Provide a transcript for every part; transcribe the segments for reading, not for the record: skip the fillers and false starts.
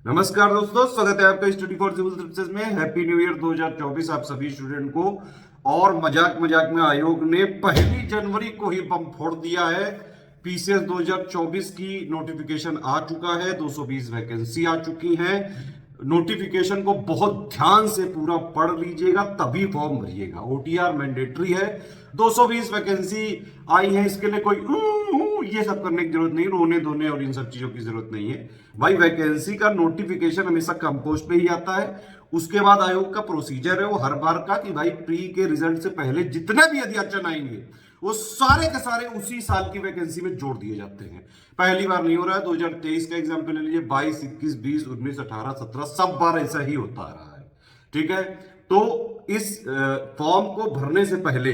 नमस्कार दोस्तों, स्वागत है आपका स्टडी फॉर सिविल सर्विसेज में। हैप्पी न्यू ईयर 2024 आप सभी स्टूडेंट को। और मजाक मजाक में आयोग ने 1 जनवरी को ही बम फोड़ दिया है। पीसीएस 2024 की नोटिफिकेशन आ चुका है, 220 वैकेंसी आ चुकी हैं। नोटिफिकेशन को बहुत ध्यान से पूरा पढ़ लीजिएगा, तभी फॉर्म भरिएगा। ओटीआर मैंडेटरी है। 220 वैकेंसी आई है, इसके लिए कोई ये सब करने की जरूरत नहीं, रोने धोने और इन सब चीजों की जरूरत नहीं है भाई। वैकेंसी का नोटिफिकेशन हमेशा कंपोस्ट पे ही आता है। उसके बाद आयोग का प्रोसीजर है वो हर बार का कि भाई प्री के रिजल्ट से पहले जितने भी अध्याचन आएंगे वो सारे के सारे उसी साल की वैकेंसी में जोड़ दिए जाते हैं। पहली बार नहीं हो रहा है। 2023 का एग्जाम्पल ले लीजिए, 22, 21, 20, 19, 18, 17 सब बार ऐसा ही होता रहा है। ठीक है, तो इस फॉर्म को भरने से पहले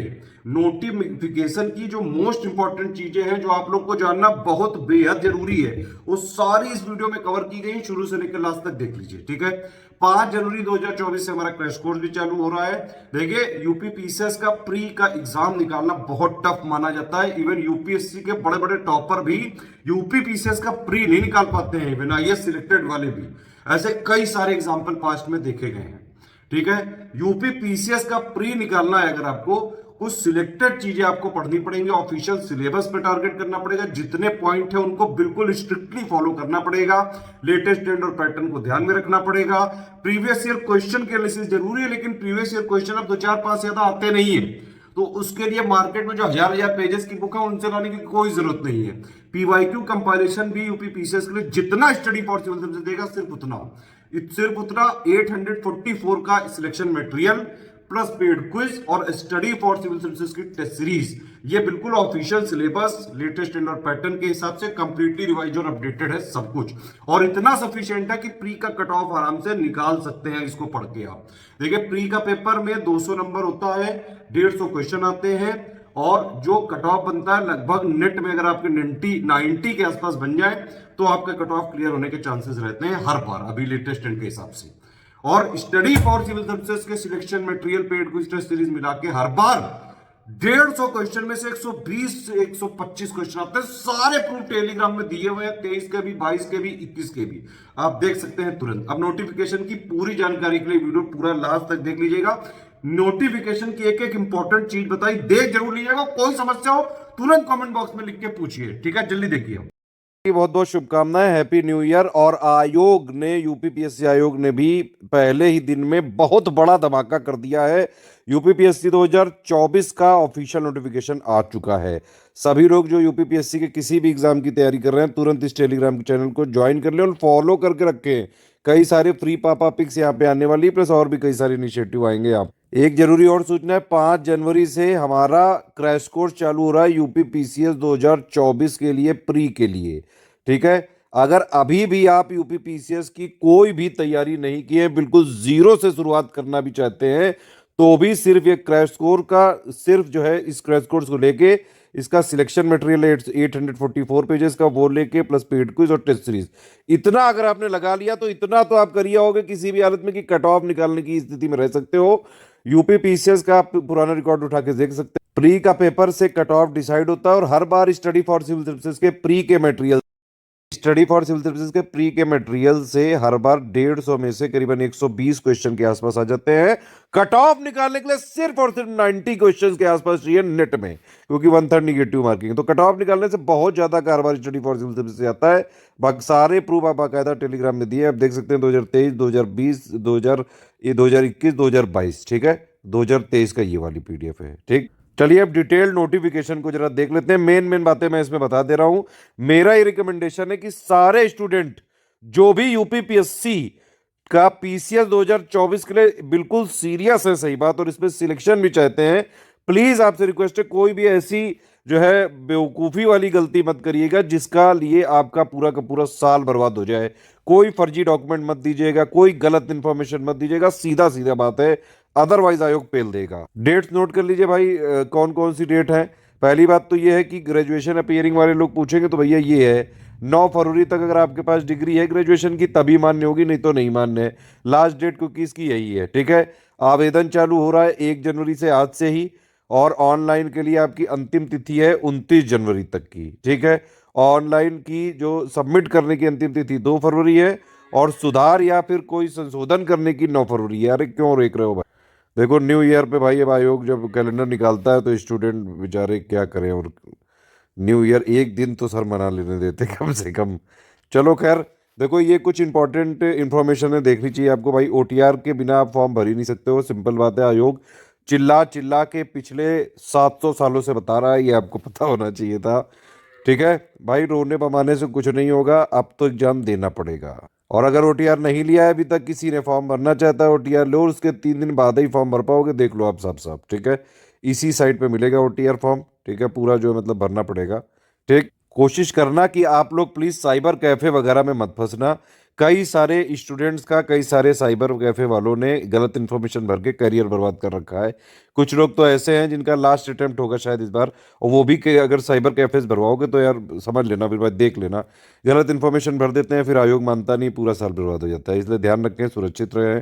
नोटिफिकेशन की जो मोस्ट इंपॉर्टेंट चीजें हैं जो आप लोग को जानना बहुत बेहद जरूरी है, वो सारी इस वीडियो में कवर की गई। शुरू से लेकर लास्ट तक देख लीजिए। ठीक है, 5 जनवरी 2024 से हमारा क्रैश कोर्स भी चालू हो रहा है। देखिए, यूपी पीसीएस का प्री का एग्जाम निकालना बहुत टफ माना जाता है। इवन यूपीएससी के बड़े बड़े टॉपर भी यूपी पीसीएस का प्री नहीं निकाल पाते हैं, इवन आईएएस सिलेक्टेड वाले भी। ऐसे कई सारे एग्जाम्पल पास्ट में देखे गए हैं। ठीक है, यूपी पीसीएस का प्री निकालना है अगर आपको, कुछ सिलेक्टेड चीजें आपको पढ़नी पड़ेंगी। ऑफिशियल सिलेबस पे टारगेट करना पड़ेगा। जितने पॉइंट है उनको बिल्कुल स्ट्रिक्टली फॉलो करना पड़ेगा। लेटेस्ट ट्रेंड और पैटर्न को ध्यान में रखना पड़ेगा। प्रीवियस ईयर क्वेश्चन की एनालिसिस जरूरी है, लेकिन प्रीवियस ईयर क्वेश्चन अब 2, 4, 5 ज्यादा आते नहीं है, तो उसके लिए मार्केट में जो हजार हजार पेजेस की बुक है उनसे लाने की कोई जरूरत नहीं है। पीवाईक्यू कंपाइलेशन भी यूपी पीसीएस के लिए जितना स्टडी फॉर सिविल सर्विसेज देगा सिर्फ उतना 844 का selection material plus paid quiz और स्टडी फॉर सिविल सर्विसेज की टेस्ट सीरीज, ये बिल्कुल official syllabus latest and pattern के हिसाब से कंप्लीटली रिवाइज और अपडेटेड है सब कुछ। और इतना सफिशिएंट है कि प्री का कट ऑफ आराम से निकाल सकते हैं इसको पढ़ के आप। देखिए, प्री का पेपर में 200 नंबर होता है, 150 क्वेश्चन आते हैं, और जो कट ऑफ बनता है लगभग नेट में अगर आपके 90 के आसपास बन जाए तो आपका कट ऑफ क्लियर होने के चांसेस रहते हैं हर बार, अभी लेटेस्ट के हिसाब से। और स्टडी फॉर सिविल सर्विसेज के selection material paid quiz test series मिला के हर बार 150 क्वेश्चन में से 120 से 125 क्वेश्चन आते हैं। सारे प्रूफ टेलीग्राम में दिए हुए हैं, 23 के भी, 22 के भी, 21 के भी, आप देख सकते हैं तुरंत। अब नोटिफिकेशन की पूरी जानकारी के लिए वीडियो पूरा लास्ट तक देख लीजिएगा। नोटिफिकेशन की एक एक इंपॉर्टेंट चीज बताई, देख जरूर लीजिएगा। कोई समस्या हो तुरंत कमेंट बॉक्स में लिख के पूछिए। ठीक है, जल्दी देखिए। बहुत बहुत शुभकामनाएं, हैप्पी न्यू ईयर। और आयोग ने, यूपीपीएससी आयोग ने भी पहले ही दिन में बहुत बड़ा धमाका कर दिया है। यूपीपीएससी 2024 का ऑफिशियल नोटिफिकेशन आ चुका है। सभी लोग जो यूपीपीएससी के किसी भी एग्जाम की तैयारी कर रहे हैं तुरंत इस टेलीग्राम चैनल को ज्वाइन कर ले और फॉलो करके रखें। कई सारे फ्री पापा पिक्स यहाँ पे आने वाली, प्लस और भी कई सारे इनिशिएटिव आएंगे। आप एक जरूरी और सूचना है, 5 जनवरी से हमारा क्रैश कोर्स चालू हो रहा है यूपी पीसीएस 2024 के लिए, प्री के लिए। ठीक है, अगर अभी भी आप यूपी पीसीएस की कोई भी तैयारी नहीं की है, बिल्कुल जीरो से शुरुआत करना भी चाहते हैं, तो भी सिर्फ ये क्रैश कोर्स का, सिर्फ जो है इस क्रैश कोर्स को लेके इसका सिलेक्शन मटेरियल 844 पेजेस का वो लेके प्लस पेड क्विज और टेस्ट सीरीज, इतना अगर आपने लगा लिया तो इतना तो आप करिए होगे किसी भी हालत में कि कट ऑफ निकालने की स्थिति में रह सकते हो। यूपी पीसीएस का आप पुराना रिकॉर्ड उठा के देख सकते हैं। प्री का पेपर से कट ऑफ डिसाइड होता है और हर बार स्टडी फॉर सिविल सर्विसेज के प्री के मटेरियल से हर बार 150 में से करीबन 120 क्वेश्चन के आसपास आ जाते हैं। कट ऑफ निकालने के लिए सिर्फ और सिर्फ 90 क्वेश्चन के आसपास चाहिए नेट में, क्योंकि 1/3 निगेटिव मार्किंग। तो कट ऑफ निकालने से बहुत ज्यादा कारोबार स्टडी फॉर सिविल सर्विस से आता है। बाकी सारे प्रूफ आप बाकायदा टेलीग्राम में दिए, आप देख सकते हैं। 2023, 2020, 2021, 2022। ठीक है, 2023 का ये वाली पीडीएफ है। ठीक, चलिए अब डिटेल नोटिफिकेशन को जरा देख लेते हैं। मेन बातें मैं इसमें बता दे रहा हूं। मेरा ये रिकमेंडेशन है कि सारे स्टूडेंट जो भी यूपीपीएससी का पीसीएस 2024 के लिए बिल्कुल सीरियस है, सही बात, और इसमें सिलेक्शन भी चाहते हैं, प्लीज आपसे रिक्वेस्ट है कोई भी ऐसी जो है बेवकूफ़ी वाली गलती मत करिएगा जिसका लिए आपका पूरा का पूरा साल बर्बाद हो जाए। कोई फर्जी डॉक्यूमेंट मत दीजिएगा, कोई गलत इंफॉर्मेशन मत दीजिएगा, सीधा सीधा बात है, अदरवाइज आयोग पेल देगा। डेट्स नोट कर लीजिए भाई, कौन कौन सी डेट है। पहली बात तो ये है कि ग्रेजुएशन अपीयरिंग वाले लोग पूछेंगे तो भैया ये है 9 फरवरी तक अगर आपके पास डिग्री है ग्रेजुएशन की तभी मान्य होगी, नहीं तो नहीं मान्य है। लास्ट डेट क्योंकि इसकी यही है। ठीक है, आवेदन चालू हो रहा है 1 जनवरी से, आज से ही, और ऑनलाइन के लिए आपकी अंतिम तिथि है 29 जनवरी तक की। ठीक है, ऑनलाइन की जो सबमिट करने की अंतिम तिथि 2 फरवरी है, और सुधार या फिर कोई संशोधन करने की 9 फरवरी है। अरे क्यों रोक रहे हो भाई? देखो न्यू ईयर पे भाई अब आयोग जब कैलेंडर निकालता है तो स्टूडेंट बेचारे क्या करें। और न्यू ईयर एक दिन तो सर मना लेने देते कम से कम। चलो खैर, देखो ये कुछ इंपॉर्टेंट इन्फॉर्मेशन है, देखनी चाहिए आपको भाई। ओटीआर के बिना आप फॉर्म भर ही नहीं सकते हो, सिंपल बात है। आयोग चिल्ला चिल्ला के पिछले 700 सालों से बता रहा है, ये आपको पता होना चाहिए था। ठीक है भाई, रोने पमाने से कुछ नहीं होगा, अब तो एग्जाम देना पड़ेगा। और अगर ओटीआर नहीं लिया है अभी तक, किसी ने फॉर्म भरना चाहता है ओटीआर लो, उसके 3 दिन बाद ही फॉर्म भर पाओगे, देख लो आप साफ साफ। ठीक है, इसी साइट पे मिलेगा ओटीआर फॉर्म। ठीक है, पूरा जो है मतलब भरना पड़ेगा। ठीक, कोशिश करना कि आप लोग प्लीज साइबर कैफे वगैरह में मत फंसना। कई सारे स्टूडेंट्स का, कई सारे साइबर कैफे वालों ने गलत इन्फॉर्मेशन भर के करियर बर्बाद कर रखा है। कुछ लोग तो ऐसे हैं जिनका लास्ट अटेम्प्ट होगा शायद इस बार, और वो भी अगर साइबर कैफेज भरवाओगे तो यार समझ लेना, फिर भाई देख लेना, गलत इन्फॉर्मेशन भर देते हैं, फिर आयोग मानता नहीं, पूरा साल बर्बाद हो जाता है। इसलिए ध्यान रखें, सुरक्षित रहें।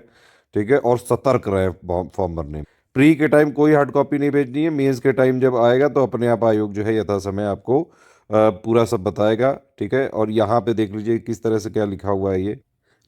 ठीक है, और सतर्क रहें फॉर्म भरने में। प्री के टाइम कोई हार्ड कॉपी नहीं भेजनी है, मेंस के टाइम जब आएगा तो अपने आप आयोग जो है यथा समय आपको पूरा सब बताएगा। ठीक है, और यहाँ पे देख लीजिए किस तरह से क्या लिखा हुआ है ये।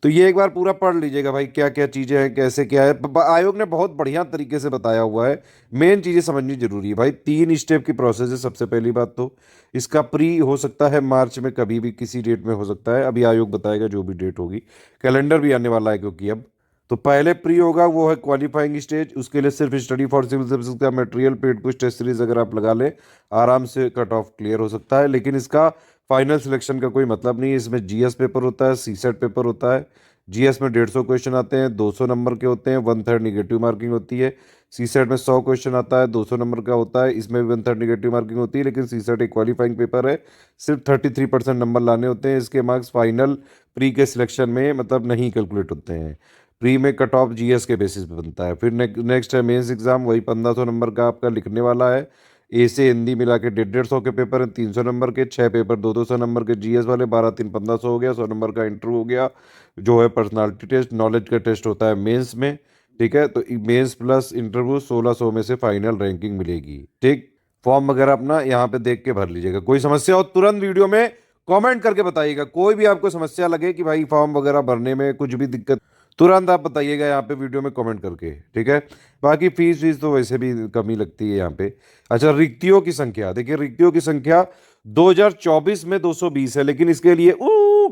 तो ये एक बार पूरा पढ़ लीजिएगा भाई, क्या क्या चीज़ें हैं, कैसे क्या है। आयोग ने बहुत बढ़िया तरीके से बताया हुआ है। मेन चीज़ें समझनी जरूरी है भाई। 3 स्टेप की प्रोसेस है। सबसे पहली बात तो इसका प्री हो सकता है मार्च में, कभी भी किसी डेट में हो सकता है, अभी आयोग बताएगा जो भी डेट होगी। कैलेंडर भी आने वाला है क्योंकि अब तो पहले प्री होगा, वो है क्वालिफाइंग स्टेज। उसके लिए सिर्फ स्टडी फॉर सिविल सर्विसेज का मटेरियल, पेड कुछ टेस्ट सीरीज अगर आप लगा लें, आराम से कट ऑफ क्लियर हो सकता है। लेकिन इसका फाइनल सिलेक्शन का कोई मतलब नहीं है। इसमें जीएस पेपर होता है, सीसेट पेपर होता है। जीएस में 150 क्वेश्चन आते हैं, 200 नंबर के होते हैं, 1/3 निगेटिव मार्किंग होती है। सीसेट में 100 क्वेश्चन आता है, 200 नंबर का होता है, इसमें भी 1/3 निगेटिव मार्किंग होती है। लेकिन सीसेट एक क्वालिफाइंग पेपर है, सिर्फ 33% नंबर लाने होते हैं। इसके मार्क्स फाइनल प्री के सिलेक्शन में मतलब नहीं कैलकुलेट होते हैं। प्री में कट ऑफ जीएस के बेसिस पे बनता है। फिर नेक्स्ट है मेंस एग्जाम, वही 1500 नंबर का आपका लिखने वाला है। ए से हिंदी मिला के 150 के पेपर हैं, 300 नंबर के, 6 पेपर 200 नंबर के जीएस वाले, 12 3 1500 हो गया, 100 नंबर का इंटरव्यू हो गया, जो है पर्सनालिटी टेस्ट, नॉलेज का टेस्ट होता है मेंस में। ठीक है, तो मेंस प्लस इंटरव्यू 1600 में से फाइनल रैंकिंग मिलेगी। ठीक, फॉर्म वगैरह अपना यहाँ पे देख के भर लीजिएगा। कोई समस्या हो तुरंत वीडियो में कमेंट करके बताइएगा। कोई भी आपको समस्या लगे कि भाई फॉर्म वगैरह भरने में कुछ भी दिक्कत, तुरंत आप बताइएगा यहाँ पे वीडियो में कमेंट करके। ठीक है, बाकी फीस वीस तो वैसे भी कम ही लगती है यहाँ पे। अच्छा, रिक्तियों की संख्या देखिए, रिक्तियों की संख्या 2024 में 220 है, लेकिन इसके लिए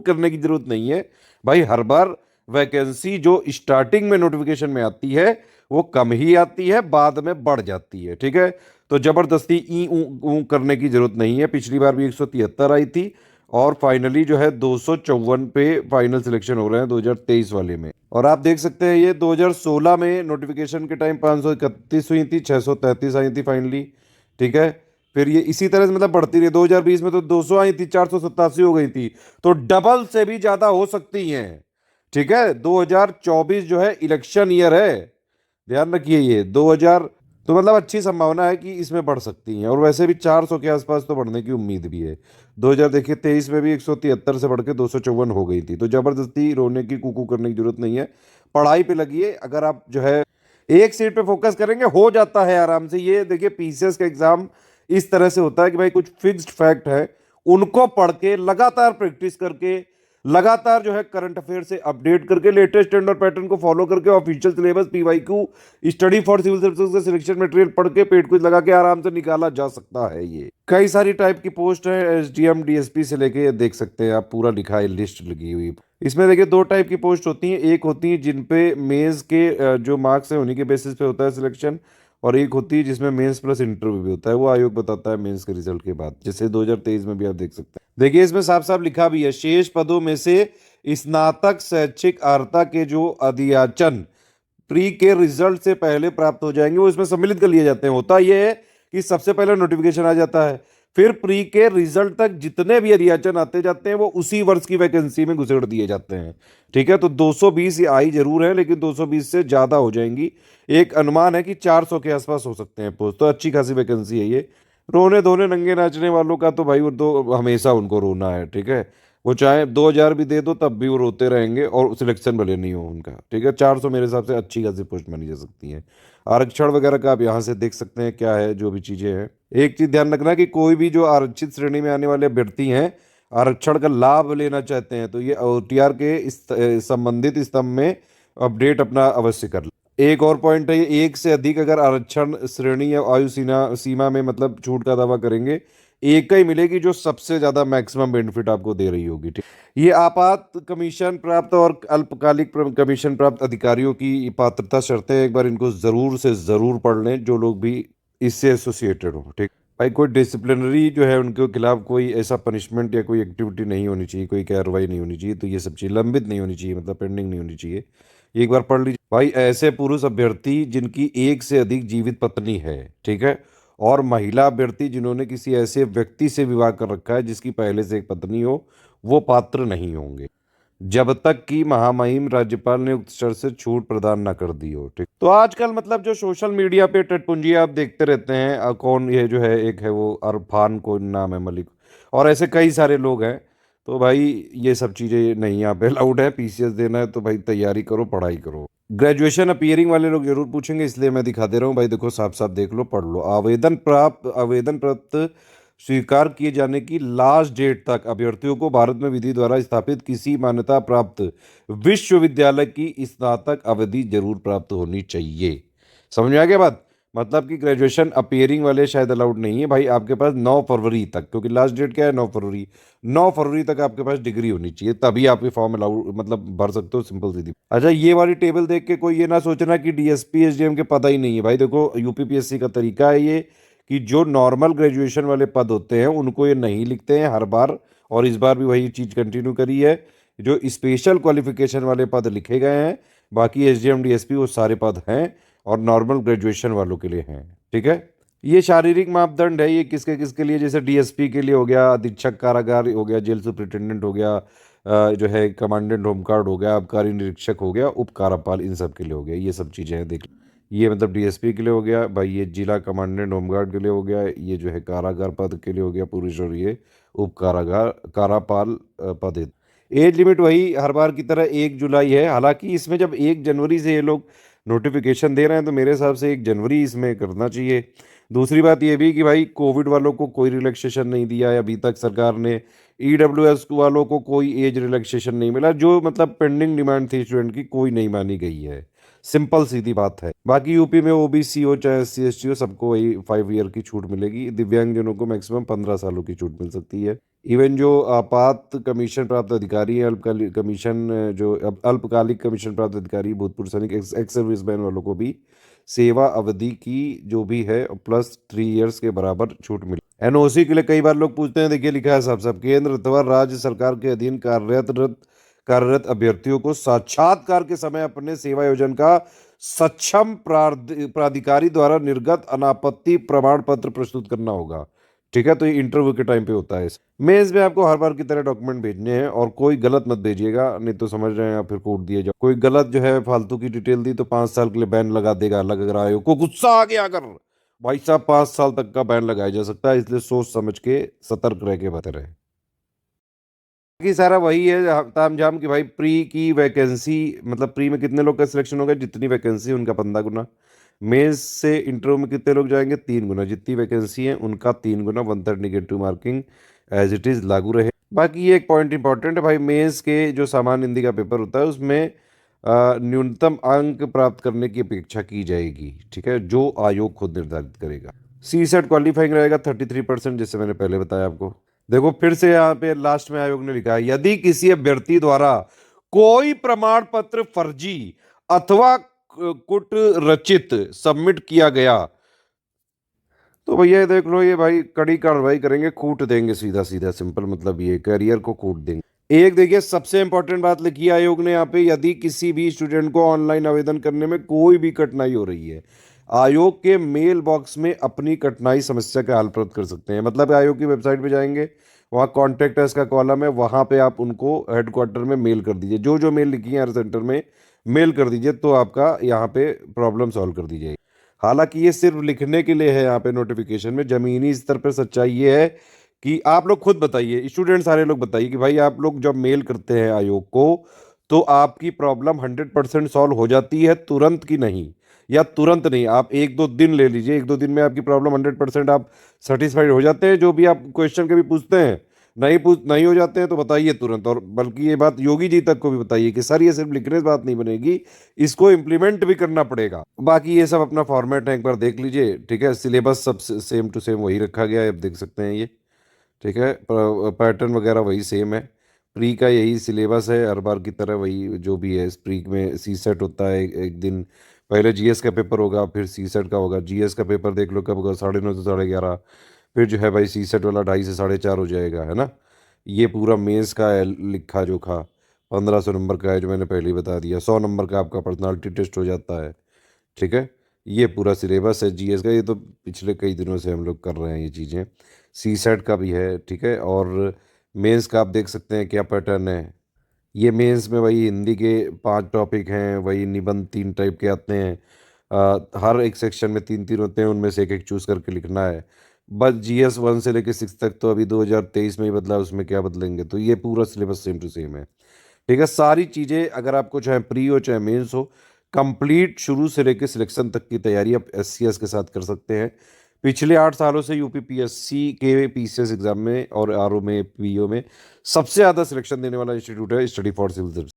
करने की जरूरत नहीं है भाई। हर बार वैकेंसी जो स्टार्टिंग में नोटिफिकेशन में आती है वो कम ही आती है, बाद में बढ़ जाती है। ठीक है, तो जबरदस्ती ई ऊ करने की जरूरत नहीं है। पिछली बार भी 173 आई थी, और फाइनली जो है 254 पे फाइनल सिलेक्शन हो रहे हैं 2023 वाले में। और आप देख सकते हैं ये 2016 में नोटिफिकेशन के टाइम 531 हुई थी, 633 आई थी फाइनली। ठीक है, फिर ये इसी तरह से मतलब बढ़ती रही। 2020 में तो 200 आई थी, 487 हो गई थी, तो डबल से भी ज्यादा हो सकती हैं। ठीक है, 2024 जो है इलेक्शन ईयर है, ध्यान रखिए ये 2000, तो मतलब अच्छी संभावना है कि इसमें बढ़ सकती हैं। और वैसे भी 400 के आसपास तो बढ़ने की उम्मीद भी है। 2000 देखिए 23 में भी 173 से बढ़ के 254 हो गई थी। तो जबरदस्ती रोने की कुकू करने की जरूरत नहीं है, पढ़ाई पे लगिए। अगर आप जो है एक सीट पे फोकस करेंगे हो जाता है आराम से। ये देखिए पीसीएस का एग्जाम इस तरह से होता है कि भाई कुछ फिक्स्ड फैक्ट है, उनको पढ़ के लगातार प्रैक्टिस करके, लगातार जो है करंट अफेयर से अपडेट करके, लेटेस्ट ट्रेंड और पैटर्न को फॉलो करके, official syllabus, PYQ, study for civil services का सिलेक्शन मटेरियल पढ़ के, पेड क्विज लगा के आराम से निकाला जा सकता है। ये कई सारी टाइप की पोस्ट है, एसडीएम डीएसपी से लेके देख सकते हैं आप, पूरा लिखा है, लिस्ट लगी हुई। इसमें देखिए 2 टाइप की पोस्ट होती हैं। एक होती है जिन पे मेंस के जो मार्क्स है उन्हीं के बेसिस पे होता है सिलेक्शन, और एक होती है जिसमें मेंस प्लस इंटरव्यू भी होता है, वो आयोग बताता है मेंस के रिजल्ट के बाद, जैसे 2023 में भी आप देख सकते हैं। देखिए इसमें साफ साफ लिखा भी है, शेष पदों में से स्नातक शैक्षिक अर्हता के जो अध्याचन प्री के रिजल्ट से पहले प्राप्त हो जाएंगे वो इसमें सम्मिलित कर लिए जाते हैं। होता यह है कि सबसे पहले नोटिफिकेशन आ जाता है, फिर प्री के रिजल्ट तक जितने भी अध्याचन आते जाते हैं वो उसी वर्ष की वैकेंसी में घुसेड़ दिए जाते हैं। ठीक है, तो 220 आई जरूर है, लेकिन 220 से ज्यादा हो जाएंगी। एक अनुमान है कि 400 के आसपास हो सकते हैं पोस्ट, तो अच्छी खासी वैकेंसी है ये। रोने धोने नंगे नाचने वालों का तो भाई वो तो हमेशा उनको रोना है। ठीक है, वो चाहे 2000 भी दे दो तब भी वो रोते रहेंगे, और सिलेक्शन भले नहीं हो उनका। ठीक है, 400 मेरे हिसाब से अच्छी खासी पोस्ट मानी जा सकती है। आरक्षण वगैरह का आप यहाँ से देख सकते हैं क्या है, जो भी चीज़ें हैं। एक चीज़ ध्यान रखना कि कोई भी जो आरक्षित श्रेणी में आने वाले अभ्यर्थी हैं, आरक्षण का लाभ लेना चाहते हैं तो ये OTR के इस संबंधित स्तंभ में अपडेट अपना अवश्य कर ले। एक और पॉइंट है, ये एक से अधिक अगर आरक्षण श्रेणी या आयु सीमा सीमा में मतलब छूट का दावा करेंगे, एक का ही मिलेगी जो सबसे ज्यादा मैक्सिमम बेनिफिट आपको दे रही होगी। ठीक, ये आपात कमीशन प्राप्त और अल्पकालिक कमीशन प्राप्त अधिकारियों की पात्रता शर्तें एक बार इनको जरूर से जरूर पढ़ लें, जो लोग भी इससे एसोसिएटेड हो। ठीक भाई, कोई डिसिप्लिनरी जो है उनके खिलाफ कोई ऐसा पनिशमेंट या कोई एक्टिविटी नहीं होनी चाहिए, कोई कार्रवाई नहीं होनी चाहिए, तो ये सब चीज़ लंबित नहीं होनी चाहिए, मतलब पेंडिंग नहीं होनी चाहिए। एक बार पढ़ लीजिए भाई, ऐसे पुरुष अभ्यर्थी जिनकी एक से अधिक जीवित पत्नी है, ठीक है, और महिला अभ्यर्थी जिन्होंने किसी ऐसे व्यक्ति से विवाह कर रखा है जिसकी पहले से एक पत्नी हो, वो पात्र नहीं होंगे जब तक कि महामहिम राज्यपाल ने उक्त शर्त से छूट प्रदान ना कर दी हो। ठीक, तो आजकल मतलब जो सोशल मीडिया पे टटपुंजी आप देखते रहते हैं, कौन ये जो है, एक है वो अरफान को नाम है, मलिक, और ऐसे कई सारे लोग हैं। तो भाई ये सब चीज़ें नहीं यहाँ पे अलाउड है। PCS देना है तो भाई तैयारी करो, पढ़ाई करो। ग्रेजुएशन अपीयरिंग वाले लोग जरूर पूछेंगे, इसलिए मैं दिखा दे रहा हूँ भाई, देखो साफ साफ देख लो, पढ़ लो। आवेदन प्राप्त स्वीकार किए जाने की लास्ट डेट तक अभ्यर्थियों को भारत में विधि द्वारा स्थापित किसी मान्यता प्राप्त विश्वविद्यालय की स्नातक अवधि जरूर प्राप्त होनी चाहिए। समझ में आ गया बात? मतलब कि ग्रेजुएशन अपीयरिंग वाले शायद अलाउड नहीं है भाई, आपके पास 9 फरवरी तक, क्योंकि लास्ट डेट क्या है, 9 फरवरी, 9 फरवरी तक आपके पास डिग्री होनी चाहिए, तभी आपके फॉर्म अलाउड मतलब भर सकते हो। सिंपल सीधी। अच्छा, ये वाली टेबल देख के कोई ये ना सोचना कि DSP SDM के पता ही नहीं है। भाई देखो, UPPSC का तरीका है ये कि जो नॉर्मल ग्रेजुएशन वाले पद होते हैं उनको ये नहीं लिखते हैं हर बार, और इस बार भी वही चीज़ कंटिन्यू करी है। जो स्पेशल क्वालिफिकेशन वाले पद लिखे गए हैं, बाकी SDM DSP वो सारे पद हैं और नॉर्मल ग्रेजुएशन वालों के लिए हैं। ठीक है, ये शारीरिक मापदंड है, ये किसके किसके लिए, जैसे DSP के लिए हो गया, अधीक्षक कारागार हो गया, जेल सुप्रिंटेंडेंट हो गया, जो है कमांडेंट होमगार्ड हो गया, आबकारी निरीक्षक हो गया, उप कारापाल, इन सब के लिए हो गया। ये सब चीज़ें हैं, देख। ये मतलब DSP के लिए हो गया भाई, ये जिला कमांडेंट होमगार्ड के लिए हो गया, ये जो है कारागार पद के लिए हो गया पुरुष, और ये उप कारागार कारापाल पद है। एज लिमिट वही हर बार की तरह 1 जुलाई है। हालांकि इसमें जब 1 जनवरी से ये लोग नोटिफिकेशन दे रहे हैं तो मेरे हिसाब से 1 जनवरी इसमें करना चाहिए। दूसरी बात ये भी कि भाई कोविड वालों को कोई रिलैक्सेशन नहीं दिया है अभी तक सरकार ने, EWS वालों को कोई एज रिलैक्सेशन नहीं मिला, जो मतलब पेंडिंग डिमांड थी स्टूडेंट की, कोई नहीं मानी गई है। सिंपल सीधी बात है। बाकी यूपी में OBC हो चाहे SC ST हो, सबको वही 5 ईयर की छूट मिलेगी। दिव्यांगजनों को मैक्सिमम 15 सालों की छूट मिल सकती है। इवन जो आपात कमीशन प्राप्त अधिकारी है, अल्पकालिक कमीशन जो अल्पकालिक कमीशन प्राप्त अधिकारी, भूतपूर्व सैनिक, एक्स सर्विसमैन वालों को भी सेवा अवधि की जो भी है +3 ईयर्स के बराबर छूट मिली। NOC के लिए कई बार लोग पूछते हैं, देखिए लिखा है साफ साफ, केंद्र अथवा राज्य सरकार के अधीन कार्यरत अभ्यर्थियों को साक्षात्कार के समय अपने सेवा योजना का सक्षम प्राधिकारी द्वारा निर्गत अनापत्ति प्रमाण पत्र प्रस्तुत करना होगा। ठीक है, तो ये इंटरव्यू के टाइम पे होता है। मेंस में आपको हर बार की तरह डॉक्यूमेंट भेजने हैं, और कोई गलत मत भेजिएगा, नहीं तो समझ रहे हैं आप फिर कोड दिए जाओ। कोई गलत जो है फालतू की डिटेल दी तो 5 साल के लिए बैन लगा देगा। अलग अगर आयोग को गुस्सा आ गया अगर, भाई साहब 5 साल तक का बैन लगाया जा सकता है, इसलिए सोच समझ के सतर्क रह के बेहतर है। कि सारा वही है तामझाम कि भाई प्री की वैकेंसी, मतलब प्री में कितने लोग का सिलेक्शन होगा, जितनी वैकेंसी उनका 15 गुना। मेंस से इंटरव्यू में कितने लोग जाएंगे, 3 गुना, जितनी वैकेंसी है उनका 3 गुना, 1/3 negative marking as it is लागू रहे। बाकी ये एक पॉइंट इंपॉर्टेंट है भाई, मेंस के जो सामान्य हिंदी का पेपर होता है उसमें न्यूनतम अंक प्राप्त करने की अपेक्षा की जाएगी। ठीक है, जो आयोग खुद निर्धारित करेगा। CSET क्वालिफाइंग रहेगा 33%, जैसे मैंने पहले बताया आपको। देखो फिर से यहाँ पे लास्ट में आयोग ने लिखा है, यदि किसी अभ्यर्थी द्वारा कोई प्रमाण पत्र फर्जी अथवा कुट रचित सबमिट किया गया तो भैया ये देख लो, ये भाई कड़ी कार्रवाई करेंगे, कूट देंगे सीधा सीधा। सिंपल मतलब ये करियर को कूट देंगे। एक देखिए सबसे इंपॉर्टेंट बात लिखी है आयोग ने यहाँ पे, यदि किसी भी स्टूडेंट को ऑनलाइन आवेदन करने में कोई भी कठिनाई हो रही है, आयोग के मेल बॉक्स में अपनी कठिनाई समस्या का हल प्राप्त कर सकते हैं। मतलब आयोग की वेबसाइट पे जाएंगे, वहाँ कॉन्टैक्ट अस का कॉलम है, वहाँ पे आप उनको हेडक्वार्टर में मेल कर दीजिए, जो जो मेल लिखी है हर सेंटर में मेल कर दीजिए, तो आपका यहाँ पे प्रॉब्लम सॉल्व कर दी जाएगी। हालांकि ये सिर्फ लिखने के लिए है यहाँ पे नोटिफिकेशन में, जमीनी स्तर पर सच्चाई ये है कि आप लोग खुद बताइए, स्टूडेंट सारे लोग बताइए कि भाई आप लोग जब मेल करते हैं आयोग को तो आपकी प्रॉब्लम 100% सॉल्व हो जाती है, तुरंत की नहीं, या तुरंत नहीं, आप 1-2 दिन ले लीजिए, 1-2 दिन में आपकी प्रॉब्लम 100% आप सेटिस्फाइड हो जाते हैं, जो भी आप क्वेश्चन कभी पूछते हैं नहीं हो जाते हैं तो बताइए तुरंत। और बल्कि ये बात योगी जी तक को भी बताइए कि सर ये सिर्फ लिखने से बात नहीं बनेगी, इसको इम्प्लीमेंट भी करना पड़ेगा। बाकी ये सब अपना फॉर्मेट है, एक बार देख लीजिए। ठीक है, सिलेबस सब सेम टू सेम वही रखा गया है, आप देख सकते हैं ये। ठीक है, पैटर्न वगैरह वही सेम है। प्री का यही सिलेबस है हर बार की तरह, वही जो भी है। प्री में सी सेट होता है एक दिन पहले, जीएस का पेपर होगा, फिर सी सेट का होगा। जीएस का पेपर देख लो कब होगा, 9:30 से 11:30। फिर जो है भाई सी सेट वाला 2:30 से 4:30 हो जाएगा, है ना। ये पूरा मेंस का है लिखा जोखा। 1500 नंबर का है, जो मैंने पहले ही बता दिया। 100 नंबर का आपका पर्सनालिटी टेस्ट हो जाता है। ठीक है, ये पूरा सिलेबस है जीएस का। ये तो पिछले कई दिनों से हम लोग कर रहे हैं ये चीज़ें। सी सेट का भी है। ठीक है, और मेंस का आप देख सकते हैं क्या पैटर्न है। ये मेंस में वही हिंदी के 5 टॉपिक हैं, वही निबंध 3 टाइप के आते हैं। हर एक सेक्शन में 3 3 होते हैं, उनमें से एक एक चूज करके लिखना है। बस जीएस 1 से लेकर 6 तक तो अभी 2023 में ही बदला, उसमें क्या बदलेंगे। तो ये पूरा सिलेबस सेम टू सेम है। ठीक है, सारी चीज़ें अगर आपको चाहे प्री हो चाहे मेंस हो, कंप्लीट शुरू से लेकर सिलेक्शन तक की तैयारी आप एससीएस के साथ कर सकते हैं। पिछले 8 सालों से यूपीपीएससी के पीसीएस एग्जाम में और आरओ में, पीओ में सबसे ज़्यादा सिलेक्शन देने वाला इंस्टीट्यूट है स्टडी फॉर सिविल सर्विस।